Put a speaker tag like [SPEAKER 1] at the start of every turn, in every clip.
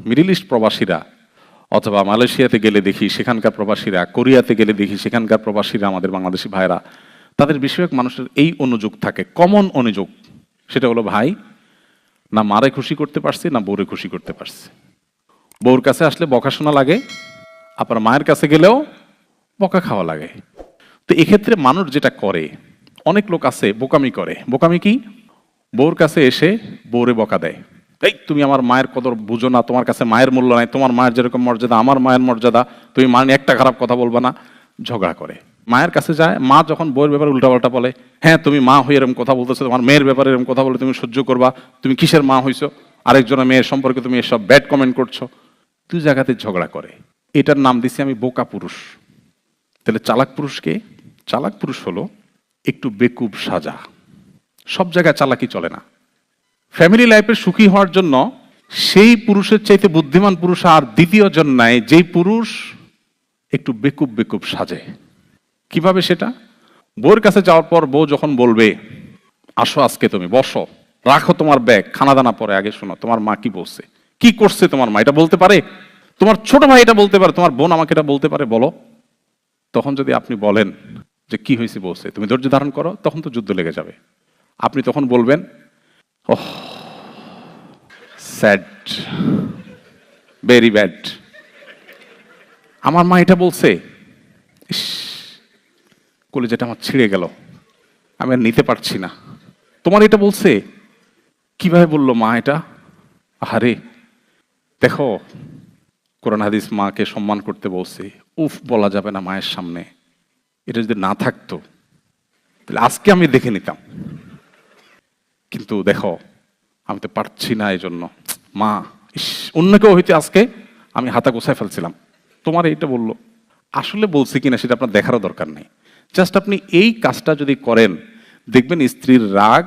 [SPEAKER 1] Middle east প্রবাসীরা অথবা মালয়েশিয়াতে গেলে দেখি সেখানকার প্রবাসীরা, কোরিয়াতে গেলে দেখি সেখানকার প্রবাসীরা, আমাদের বাংলাদেশি ভাইরা, তাদের বেশিরভাগ মানুষের এই অনুযোগ থাকে, কমন অনুযোগ। সেটা হলো, ভাই না মারে খুশি করতে পারছি না বউরে খুশি করতে পারছি। বউর কাছে আসলে বকা শোনা লাগে, আবার মায়ের কাছে গেলেও বকা খাওয়া লাগে। তো এক্ষেত্রে মানুষ যেটা করে, অনেক লোক আছে বোকামি করে। বোকামি কি? বউর কাছে এসে বউরে বকা দেয়, এই তুমি আমার মায়ের কদর বুঝো না, তোমার কাছে মায়ের মূল্য নাই, তোমার মায়ের যেরকম মর্যাদা আমার মায়ের মর্যাদা, তুমি মা নিয়ে একটা খারাপ কথা বলবা না। ঝগড়া করে, মায়ের কাছে যায়, মা যখন বউয়ের ব্যাপারে উল্টাপাল্টা বলে, হ্যাঁ তুমি মা হয়ে এরকম কথা বলতেছো, তোমার মেয়ের ব্যাপারে এরকম কথা বলে তুমি সহ্য করবা, তুমি কিসের মা হইছো, আরেকজনের মেয়ের সম্পর্কে তুমি এসব ব্যাড কমেন্ট করছো, তুই জায়গাতে ঝগড়া করে। এটার নাম দিছি আমি বোকা পুরুষ। তাহলে চালাক পুরুষকে, চালাক পুরুষ হলো একটু বেকুব সাজা। সব জায়গায় চালাকি চলে না। ফ্যামিলি লাইফে সুখী হওয়ার জন্য সেই পুরুষের চাইতে বুদ্ধিমান পুরুষ আর দ্বিতীয় জন নাই, যেই পুরুষ একটু বেকুব বেকুব সাজে। কিভাবে সেটা? বউর কাছে যাওয়ার পর বউ যখন বলবে, আসো আজকে তুমি বসো, রাখো তোমার ব্যাগ, খানা দানা পরে আগে শোনো তোমার মা কি বলছে, কি করছে তোমার মা, এটা বলতে পারে? তোমার ছোট ভাই এটা বলতে পারে, তোমার বোন আমাকে এটা বলতে পারে, বলো। তখন যদি আপনি বলেন যে কি হয়েছে বলছে, তুমি ধৈর্য ধারণ করো, তখন তো যুদ্ধ লেগে যাবে। আপনি তখন বলবেন, ওহ স্যাড, ভেরি ব্যাড, আমার মা এটা বলছে, ইস কলিজাটা আমার ছিঁড়ে গেল, আমি আর নিতে পারছি না। তোমার এটা বলছে, কিভাবে বললো মা এটা? আরে দেখো, কোরআন হাদিস মাকে সম্মান করতে বলছে, উফ বলা যাবে না মায়ের সামনে, এটা যদি না থাকতো তাহলে আজকে আমি দেখে নিতাম, কিন্তু দেখো আমি তো পারছি না, এই জন্য মা, ইস অন্য কেউ হইতে আজকে আমি হাতা গোছায় ফেলছিলাম, তোমার এইটা বললো। আসলে বলছে কিনা সেটা আপনার দেখারও দরকার নেই, জাস্ট আপনি এই কাজটা যদি করেন, দেখবেন স্ত্রীর রাগ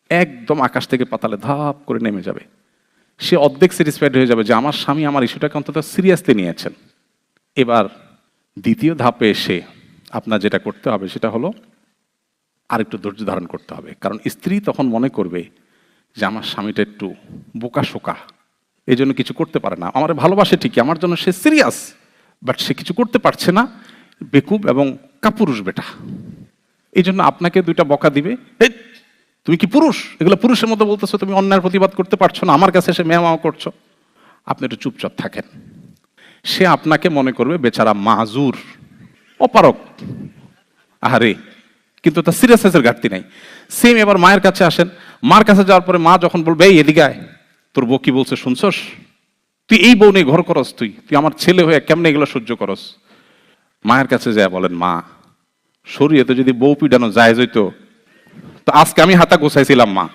[SPEAKER 1] একদম আকাশ থেকে পাতালে ধাপ করে নেমে যাবে। সে অর্ধেক স্যাটিসফাইড হয়ে যাবে যে আমার স্বামী আমার ইস্যুটাকে অন্তত সিরিয়াসলি নিয়েছেন। এবার দ্বিতীয় ধাপে এসে আপনার যেটা করতে হবে সেটা হলো আরেকটু ধৈর্য ধারণ করতে হবে, কারণ স্ত্রী তখন মনে করবে যে আমার স্বামীটা একটু বোকা শোকা, এই জন্য কিছু করতে পারে না, আমার ভালোবাসে ঠিকই, আমার জন্য সে সিরিয়াস, বাট সে কিছু করতে পারছে না, বেকুব এবং কাপুরুষ বেটা। এই জন্য আপনাকে দুইটা বকা দিবে, এই তুমি কি পুরুষ, এগুলো পুরুষের মতো বলতেছো, তুমি অন্যায়ের প্রতিবাদ করতে পারছো না, আমার কাছে এসে মেয়া করছো। আপনি একটু চুপচাপ থাকেন। সে আপনাকে মনে করবে বেচারা মাজুর, অপারক, আহারে, কিন্তু তার সিরিয়াসনেসের ঘাটতি নাই। সেম এবার মায়ের কাছে আসেন, মার কাছে যাওয়ার পরে মা যখন বলবে, এই এদিকে আয়, তোর বউ কি বলছে শুনছস, তুই এই বউ নিয়ে ঘর করস, তুই তুই আমার ছেলে হয়ে কেমনে এগুলো সহ্য করস। মায়ের কাছে যায় বলেন, মা শরীয়তে যদি বউ পিডানো জায়েজ হইতো তো আজকে আমি হাতা গোছাইছিলাম মা,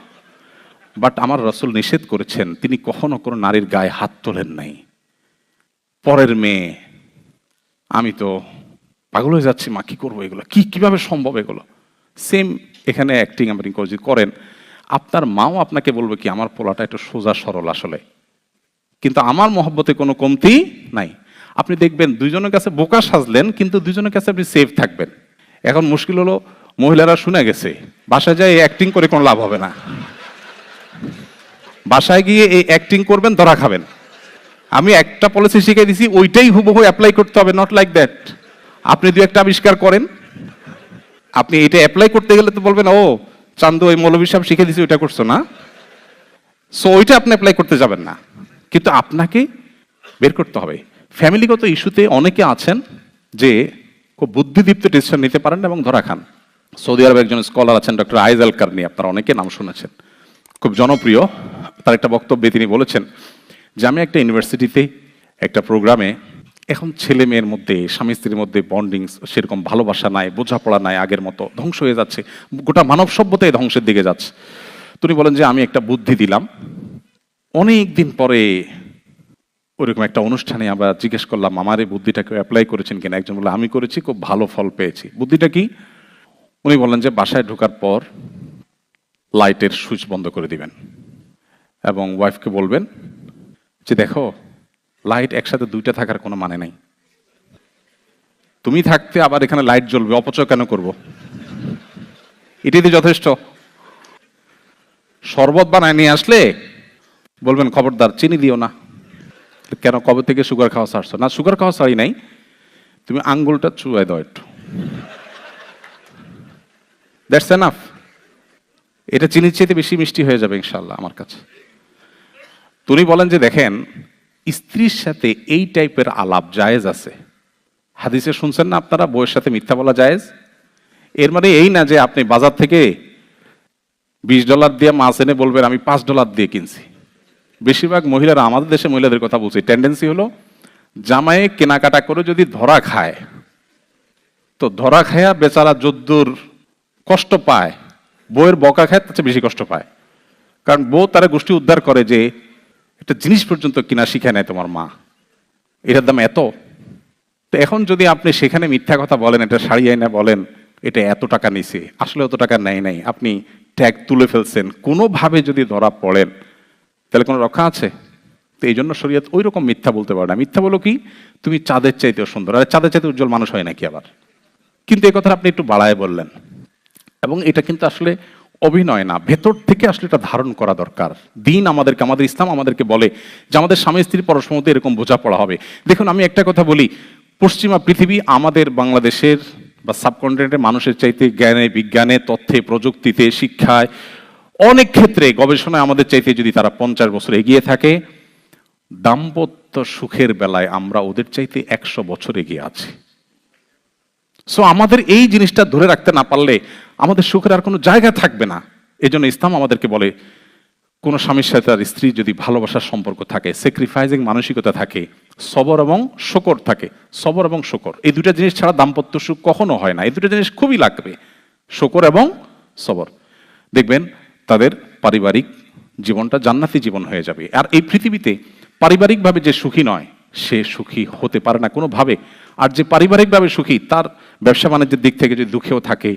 [SPEAKER 1] বাট আমার রাসূল নিষেধ করেছেন, তিনি কখনো কোনো নারীর গায়ে হাত তোলেন নাই, পরের মেয়ে, আমি তো পাগল হয়ে যাচ্ছি মা, কি করবো এগুলো, কিভাবে সম্ভব এগুলো। সেম এখানে অ্যাক্টিং আপনি যদি করেন, আপনার মাও আপনাকে বলবে কি আমার পোলাটা একটু সোজা সরল আসলে, কিন্তু আমার মহব্বতে কোনো কমতি নাই। আপনি দেখবেন দুইজনের কাছে বোকা সাজলেন, কিন্তু দুইজনের কাছে আপনি সেফ থাকবেন। এখন মুশকিল হলো মহিলারা শুনে গেছে, বাসায় যায় অ্যাক্টিং করে কোনো লাভ হবে না, বাসায় গিয়ে এই অ্যাক্টিং করবেন, ধরা খাবেন। আমি একটা পলিসি শিখে দিছি, ওইটাই হুবহু অ্যাপ্লাই করতে হবে, নট লাইক দ্যাট। আপনি দু একটা আবিষ্কার করেন, আপনি এটা অ্যাপ্লাই করতে গেলে তো বলবেন, ও চান্দু ওই মৌলভী সাহেব শিখে দিছি ওইটা করছো না, সো ওইটা আপনি অ্যাপ্লাই করতে যাবেন না, কিন্তু আপনাকে বের করতে হবে। ফ্যামিলিগত ইস্যুতে অনেকে আছেন যে খুব বুদ্ধিদীপ্ত ডিসিশন নিতে পারেন এবং ধরা খান। সৌদি আরবের একজন স্কলার আছেন ডক্টর আইজ আল কারনি, আপনারা অনেকে নাম শুনেছেন, খুব জনপ্রিয়। তার একটা বক্তব্যে তিনি বলেছেন যে আমি একটা ইউনিভার্সিটিতে একটা প্রোগ্রামে, এখন ছেলে মেয়ের মধ্যে, স্বামী স্ত্রীর মধ্যে বন্ডিং সেরকম ভালোবাসা নাই, বোঝাপড়া নাই, আগের মতো ধ্বংস হয়ে যাচ্ছে, গোটা মানব সভ্যতাই ধ্বংসের দিকে যাচ্ছে। তিনি বলেন যে আমি একটা বুদ্ধি দিলাম, অনেক দিন পরে ওইরকম একটা অনুষ্ঠানে আমরা জিজ্ঞেস করলাম আমার এই বুদ্ধিটাকে অ্যাপ্লাই করেছেন কিনা, একজন বলে আমি করেছি, খুব ভালো ফল পেয়েছি। বুদ্ধিটা কি? উনি বললেন যে বাসায় ঢোকার পর লাইটের সুইচ বন্ধ করে দিবেন এবং ওয়াইফকে বলবেন যে দেখো লাইট একসাথে দুইটা থাকার কোনো মানে নাই, তুমি থাকতে আবার এখানে লাইট জ্বলবে, অপচয় কেন করব, এটাই তো যথেষ্ট। শরবত বানায় নিয়ে আসলে বলবেন খবরদার চিনি দিও না, কেন, কবে থেকে সুগার খাওয়া ছাড়ছো? না, সুগার খাওয়া ছাড়ি নাই, তুমি আঙ্গুলটা চুয়াই দাও একটু, দ্যাটস এনাফ। এটা চিনির চেয়ে বেশি মিষ্টি হয়ে যাবে ইনশাল্লাহ আমার কাছে। তুমি বলেন যে দেখেন, স্ত্রীর সাথে এই টাইপের আলাপ জায়েজ আছে। হাদিসে শুনছেন না আপনারা, বউয়ের সাথে মিথ্যা বলা জায়েজ? এর মানে এই না যে আপনি বাজার থেকে $20 দিয়ে মাছ এনে বলবেন আমি $5 দিয়ে কিনছি। বেশিরভাগ মহিলারা, আমাদের দেশে মহিলাদের কথা বলছি, টেন্ডেন্সি হলো জামাইয়ে কেনাকাটা করে যদি ধরা খায়, তো ধরা খায়া বেচারা যদ্দুর কষ্ট পায়, বউয়ের বকা খায় তার চেয়ে বেশি কষ্ট পায়। কারণ বউ তারা গোষ্ঠী উদ্ধার করে যে একটা জিনিস পর্যন্ত কিনা শিখায় নেয় তোমার মা, এটার দাম এত। তো এখন যদি আপনি সেখানে মিথ্যা কথা বলেন, এটা শাড়ি আইনা বলেন এটা এত টাকা নিছে, আসলে অত টাকা নেয় নাই, আপনি ট্যাগ তুলে ফেলছেন, কোনোভাবে যদি ধরা পড়েন তাহলে কোনো রক্ষা আছে? তো এই জন্য শরীয়ত ওই রকম মিথ্যা বলতে পারে না। মিথ্যা বলো কি, তুমি চাঁদের চাইতেও সুন্দর, আর চাঁদের চাইতে উজ্জ্বল মানুষ হয় নাকি আবার? কিন্তু এই কথাটা আপনি একটু বাড়ায় বললেন, এবং এটা কিন্তু আসলে অভিনয় না, ভেতর থেকে আসলে এটা ধারণ করা দরকার। দিন আমাদেরকে, আমাদের ইসলাম আমাদেরকে বলে যে আমাদের স্বামী স্ত্রী পরস্পর মধ্যে এরকম বোঝাপড়া হবে। দেখুন, আমি একটা কথা বলি, পশ্চিমা পৃথিবী আমাদের বাংলাদেশের বা সাবকন্টিনেন্টের মানুষের চাইতে জ্ঞানে, বিজ্ঞানে, তথ্যে, প্রযুক্তিতে, শিক্ষায়, অনেক ক্ষেত্রে গবেষণায় আমাদের চাইতে যদি তারা 50 বছর এগিয়ে থাকে, দাম্পত্য সুখের বেলায় আমরা ওদের চাইতে 100 বছর এগিয়ে আছি। সো আমাদের এই জিনিসটা ধরে রাখতে না পারলে আমাদের সুখের আর কোনো জায়গা থাকবে না। এই জন্য ইসলাম আমাদেরকে বলে, কোনো স্বামীর সাথে তার স্ত্রী যদি ভালোবাসার সম্পর্ক থাকে, স্যাক্রিফাইসিং মানসিকতা থাকে, সবর এবং শকর থাকে, সবর এবং শকর, এই দুটা জিনিস ছাড়া দাম্পত্য সুখ কখনো হয় না। এই দুটো জিনিস খুবই লাগবে, শকর এবং সবর। দেখবেন তাদের পারিবারিক জীবনটা জান্নাতি জীবন হয়ে যাবে। আর এই পৃথিবীতে পারিবারিকভাবে যে সুখী নয়, সে সুখী হতে পারে না কোনোভাবে। আর যে পারিবারিকভাবে সুখী, তার ব্যবসা বাণিজ্যের দিক থেকে যদি দুঃখেও থাকে,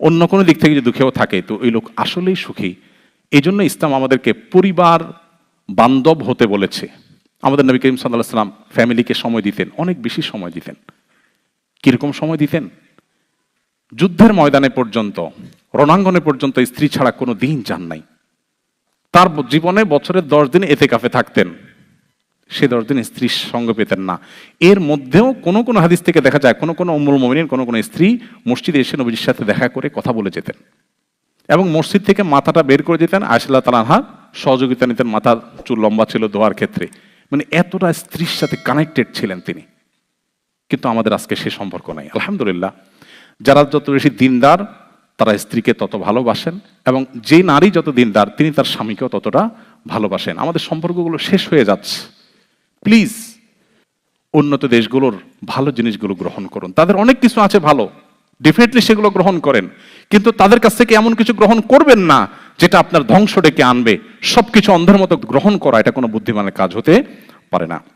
[SPEAKER 1] অন্য কোনো দিক থেকে যদি দুঃখেও থাকে, তো ওই লোক আসলেই সুখী। এই জন্য ইসলাম আমাদেরকে পরিবার বান্ধব হতে বলেছে। আমাদের নবী করিম সাল্লাল্লাহু আলাইহি ওয়াসাল্লাম ফ্যামিলিকে সময় দিতেন, অনেক বেশি সময় দিতেন। কিরকম সময় দিতেন? যুদ্ধের ময়দানে পর্যন্ত, রণাঙ্গনে পর্যন্ত স্ত্রী ছাড়া কোনো দিন যান নাই। তার জীবনে বছরের 10 দিন এতেকাফে থাকতেন, সে 10 দিন স্ত্রীর সঙ্গ পেতেন না। এর মধ্যেও কোনো কোনো হাদিস থেকে দেখা যায় কোনো কোনো উম্মুল মুমিনিন, কোনো কোনো স্ত্রী মসজিদে এসে নবীর সাথে দেখা করে কথা বলে যেতেন, এবং মসজিদ থেকে মাথাটা বের করে দিতেন। আয়েশা রাদিয়াল্লাহু তাআলা সহযোগিতা নিতেন, মাথার চুল লম্বা ছিল দোয়ার ক্ষেত্রে। মানে এতটা স্ত্রীর সাথে কানেক্টেড ছিলেন তিনি। কিন্তু আমাদের আজকে সে সম্পর্ক নাই। আলহামদুলিল্লাহ, যারা যত বেশি দিনদার তারা স্ত্রীকে তত ভালোবাসেন, এবং যে নারী যত দিনদার তিনি তার স্বামীকেও ততটা ভালোবাসেন। আমাদের সম্পর্কগুলো শেষ হয়ে যাচ্ছে। প্লিজ উন্নত দেশগুলোর ভালো জিনিসগুলো গ্রহণ করুন। তাদের অনেক কিছু আছে ভালো, ডেফিনেটলি সেগুলো গ্রহণ করেন, কিন্তু তাদের কাছ থেকে এমন কিছু গ্রহণ করবেন না যেটা আপনার ধ্বংস ডেকে আনবে। সবকিছু অন্ধের মতো গ্রহণ করা এটা কোনো বুদ্ধিমানের কাজ হতে পারে না।